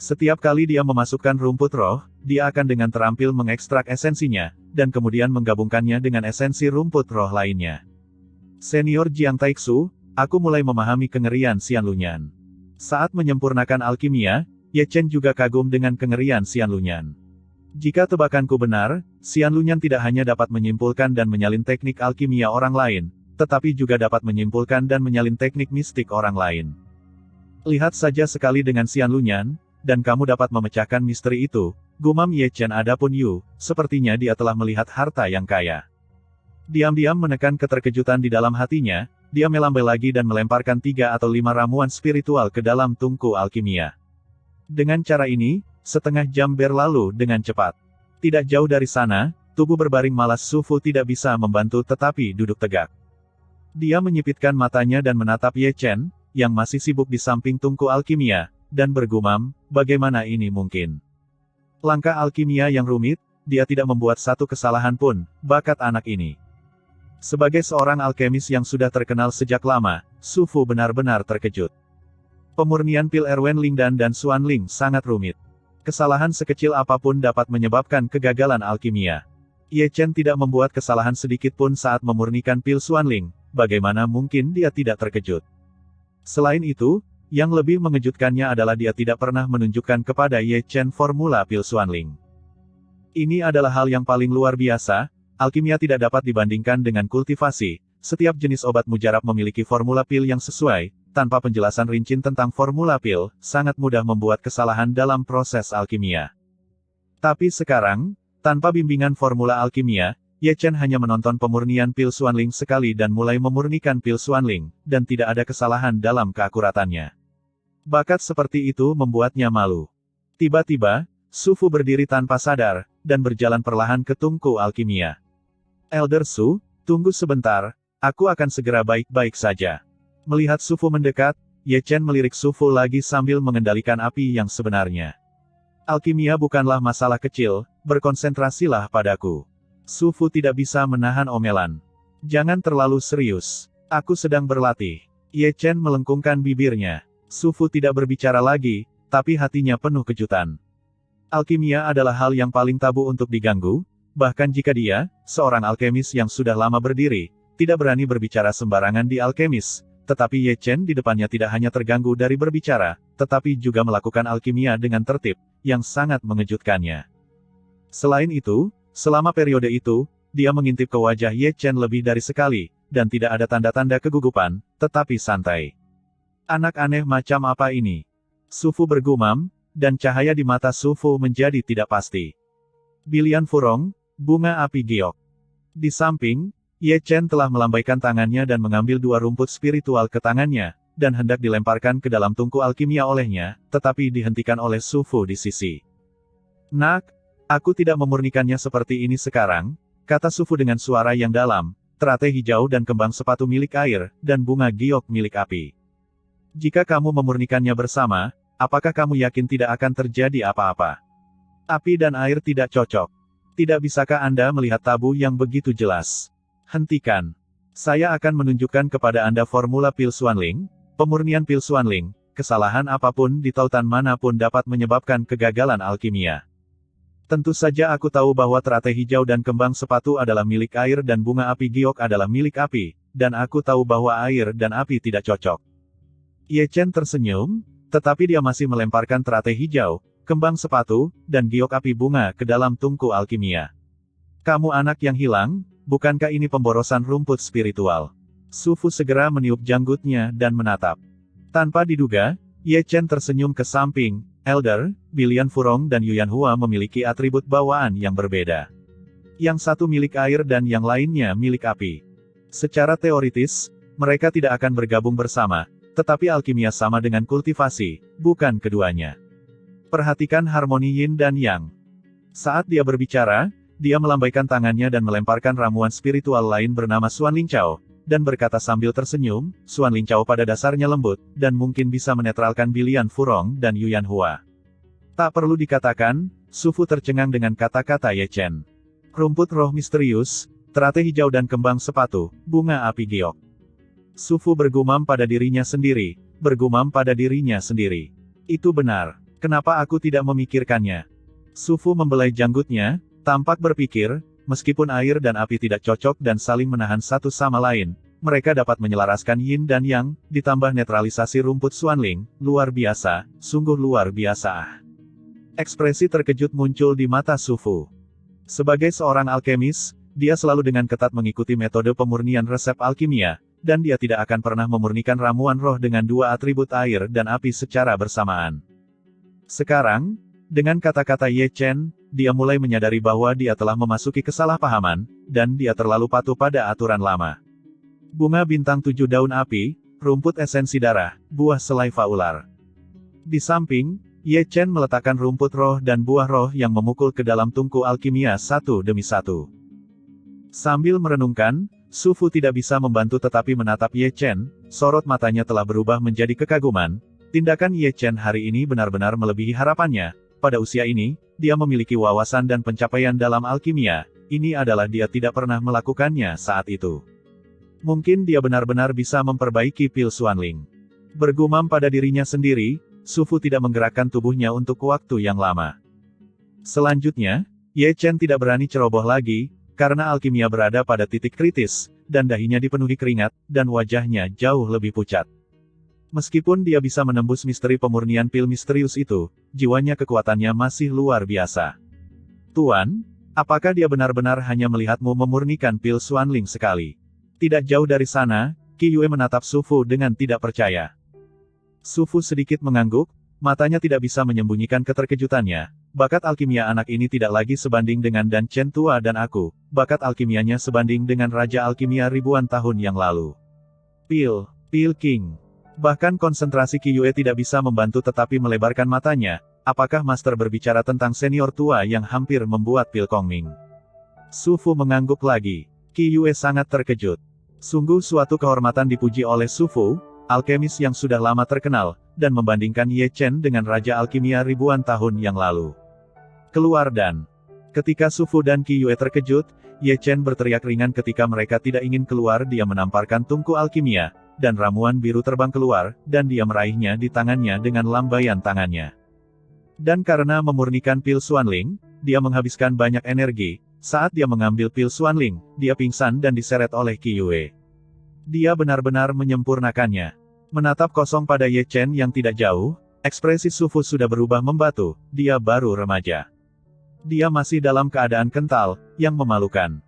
Setiap kali dia memasukkan rumput roh, dia akan dengan terampil mengekstrak esensinya, dan kemudian menggabungkannya dengan esensi rumput roh lainnya. Senior Jiang Taixu, aku mulai memahami kengerian Xian Lunyan. Saat menyempurnakan alkimia, Ye Chen juga kagum dengan kengerian Xian Lunyan. Jika tebakanku benar, Xian Lunyan tidak hanya dapat menyimpulkan dan menyalin teknik alkimia orang lain, tetapi juga dapat menyimpulkan dan menyalin teknik mistik orang lain. Lihat saja sekali dengan Xian Lunyan, dan kamu dapat memecahkan misteri itu, gumam Ye Chen. Adapun Yu, sepertinya dia telah melihat harta yang kaya. Diam-diam menekan keterkejutan di dalam hatinya, dia melambai lagi dan melemparkan 3 atau 5 ramuan spiritual ke dalam tungku alkimia. Dengan cara ini, setengah jam berlalu dengan cepat. Tidak jauh dari sana, tubuh berbaring malas Su Fu tidak bisa membantu tetapi duduk tegak. Dia menyipitkan matanya dan menatap Ye Chen, yang masih sibuk di samping tungku alkimia, dan bergumam, bagaimana ini mungkin? Langkah alkimia yang rumit, dia tidak membuat satu kesalahan pun, bakat anak ini. Sebagai seorang alkemis yang sudah terkenal sejak lama, Su Fu benar-benar terkejut. Pemurnian pil Erwen Lingdan dan Xuan Ling sangat rumit. Kesalahan sekecil apapun dapat menyebabkan kegagalan alkimia. Ye Chen tidak membuat kesalahan sedikit pun saat memurnikan pil Xuan Ling, bagaimana mungkin dia tidak terkejut? Selain itu, yang lebih mengejutkannya adalah dia tidak pernah menunjukkan kepada Ye Chen formula pil Xuan Ling. Ini adalah hal yang paling luar biasa. Alkimia tidak dapat dibandingkan dengan kultivasi, setiap jenis obat mujarab memiliki formula pil yang sesuai, tanpa penjelasan rinci tentang formula pil, sangat mudah membuat kesalahan dalam proses alkimia. Tapi sekarang, tanpa bimbingan formula alkimia, Ye Chen hanya menonton pemurnian pil Xuan Ling sekali dan mulai memurnikan pil Xuan Ling, dan tidak ada kesalahan dalam keakuratannya. Bakat seperti itu membuatnya malu. Tiba-tiba, Su Fu berdiri tanpa sadar, dan berjalan perlahan ke tungku alkimia. Elder Su, tunggu sebentar, aku akan segera baik-baik saja. Melihat Su Fu mendekat, Ye Chen melirik Su Fu lagi sambil mengendalikan api yang sebenarnya. Alkimia bukanlah masalah kecil, berkonsentrasilah padaku. Su Fu tidak bisa menahan omelan. Jangan terlalu serius. Aku sedang berlatih. Ye Chen melengkungkan bibirnya. Su Fu tidak berbicara lagi, tapi hatinya penuh kejutan. Alkimia adalah hal yang paling tabu untuk diganggu, bahkan jika dia, seorang alkemis yang sudah lama berdiri, tidak berani berbicara sembarangan di alkemis, tetapi Ye Chen di depannya tidak hanya terganggu dari berbicara, tetapi juga melakukan alkimia dengan tertib, yang sangat mengejutkannya. Selain itu, selama periode itu, dia mengintip ke wajah Ye Chen lebih dari sekali, dan tidak ada tanda-tanda kegugupan, tetapi santai. Anak aneh macam apa ini? Su Fu bergumam, dan cahaya di mata Su Fu menjadi tidak pasti. Bilian Furong, bunga api giok. Di samping, Ye Chen telah melambaikan tangannya dan mengambil dua rumput spiritual ke tangannya, dan hendak dilemparkan ke dalam tungku alkimia olehnya, tetapi dihentikan oleh Su Fu di sisi. Nak, aku tidak memurnikannya seperti ini sekarang, kata Su Fu dengan suara yang dalam, teratai hijau dan kembang sepatu milik air, dan bunga giok milik api. Jika kamu memurnikannya bersama, apakah kamu yakin tidak akan terjadi apa-apa? Api dan air tidak cocok. Tidak bisakah Anda melihat tabu yang begitu jelas? Hentikan. Saya akan menunjukkan kepada Anda formula pil Xuan Ling, pemurnian pil Xuan Ling, kesalahan apapun di tautan manapun dapat menyebabkan kegagalan alkimia. Tentu saja aku tahu bahwa teratai hijau dan kembang sepatu adalah milik air dan bunga api giok adalah milik api, dan aku tahu bahwa air dan api tidak cocok. Ye Chen tersenyum, tetapi dia masih melemparkan teratai hijau, kembang sepatu, dan giok api bunga ke dalam tungku alkimia. Kamu anak yang hilang, bukankah ini pemborosan rumput spiritual? Su Fu segera meniup janggutnya dan menatap. Tanpa diduga, Ye Chen tersenyum ke samping. Elder, Bilian Furong dan Yuan Hua memiliki atribut bawaan yang berbeda. Yang satu milik air dan yang lainnya milik api. Secara teoritis, mereka tidak akan bergabung bersama, tetapi alkimia sama dengan kultivasi, bukan keduanya. Perhatikan harmoni yin dan yang. Saat dia berbicara, dia melambaikan tangannya dan melemparkan ramuan spiritual lain bernama Xuan Ling Chao, dan berkata sambil tersenyum, Xuan Ling Chao pada dasarnya lembut, dan mungkin bisa menetralkan Bilian Furong dan Yuan Hua. Tak perlu dikatakan, Su Fu tercengang dengan kata-kata Ye Chen. Rumput roh misterius, teratai hijau dan kembang sepatu, bunga api giok. Su Fu bergumam pada dirinya sendiri, Itu benar. Kenapa aku tidak memikirkannya? Su Fu membelai janggutnya, tampak berpikir, meskipun air dan api tidak cocok dan saling menahan satu sama lain, mereka dapat menyelaraskan yin dan yang, ditambah netralisasi rumput Xuan Ling, luar biasa, sungguh luar biasa. Ekspresi terkejut muncul di mata Su Fu. Sebagai seorang alkemis, dia selalu dengan ketat mengikuti metode pemurnian resep alkimia, dan dia tidak akan pernah memurnikan ramuan roh dengan dua atribut air dan api secara bersamaan. Sekarang, dengan kata-kata Ye Chen, dia mulai menyadari bahwa dia telah memasuki kesalahpahaman, dan dia terlalu patuh pada aturan lama. Bunga bintang 7 daun api, rumput esensi darah, buah selai faular. Di samping, Ye Chen meletakkan rumput roh dan buah roh yang memukul ke dalam tungku alkimia satu demi satu. Sambil merenungkan, Su Fu tidak bisa membantu tetapi menatap Ye Chen, sorot matanya telah berubah menjadi kekaguman. Tindakan Ye Chen hari ini benar-benar melebihi harapannya. Pada usia ini, dia memiliki wawasan dan pencapaian dalam alkimia. Ini adalah dia tidak pernah melakukannya saat itu. Mungkin dia benar-benar bisa memperbaiki pil Xuanling. Bergumam pada dirinya sendiri, Su Fu tidak menggerakkan tubuhnya untuk waktu yang lama. Selanjutnya, Ye Chen tidak berani ceroboh lagi, karena alkimia berada pada titik kritis, dan dahinya dipenuhi keringat, dan wajahnya jauh lebih pucat. Meskipun dia bisa menembus misteri pemurnian pil misterius itu, jiwanya kekuatannya masih luar biasa. Tuan, apakah dia benar-benar hanya melihatmu memurnikan pil Xuanling sekali? Tidak jauh dari sana, Qi Yue menatap Su Fu dengan tidak percaya. Su Fu sedikit mengangguk, matanya tidak bisa menyembunyikan keterkejutannya. Bakat alkimia anak ini tidak lagi sebanding dengan Dan Chen tua dan aku, bakat alkimianya sebanding dengan Raja Alkimia ribuan tahun yang lalu. Pil King. Bahkan konsentrasi Qi Yue tidak bisa membantu tetapi melebarkan matanya. Apakah Master berbicara tentang senior tua yang hampir membuat pil Kongming? Su Fu mengangguk lagi. Qi Yue sangat terkejut. Sungguh suatu kehormatan dipuji oleh Su Fu, alkemis yang sudah lama terkenal, dan membandingkan Ye Chen dengan Raja Alkimia ribuan tahun yang lalu. Keluar dan... Ketika Su Fu dan Qi Yue terkejut, Ye Chen berteriak ringan ketika mereka tidak ingin keluar. Dia menamparkan tungku alkimia, dan ramuan biru terbang keluar, dan dia meraihnya di tangannya dengan lambaian tangannya. Dan karena memurnikan pil Xuanling, dia menghabiskan banyak energi. Saat dia mengambil pil Xuanling, dia pingsan dan diseret oleh Qi Yue. Dia benar-benar menyempurnakannya. Menatap kosong pada Ye Chen yang tidak jauh, ekspresi Su Fu sudah berubah membatu, dia baru remaja. Dia masih dalam keadaan kental, yang memalukan.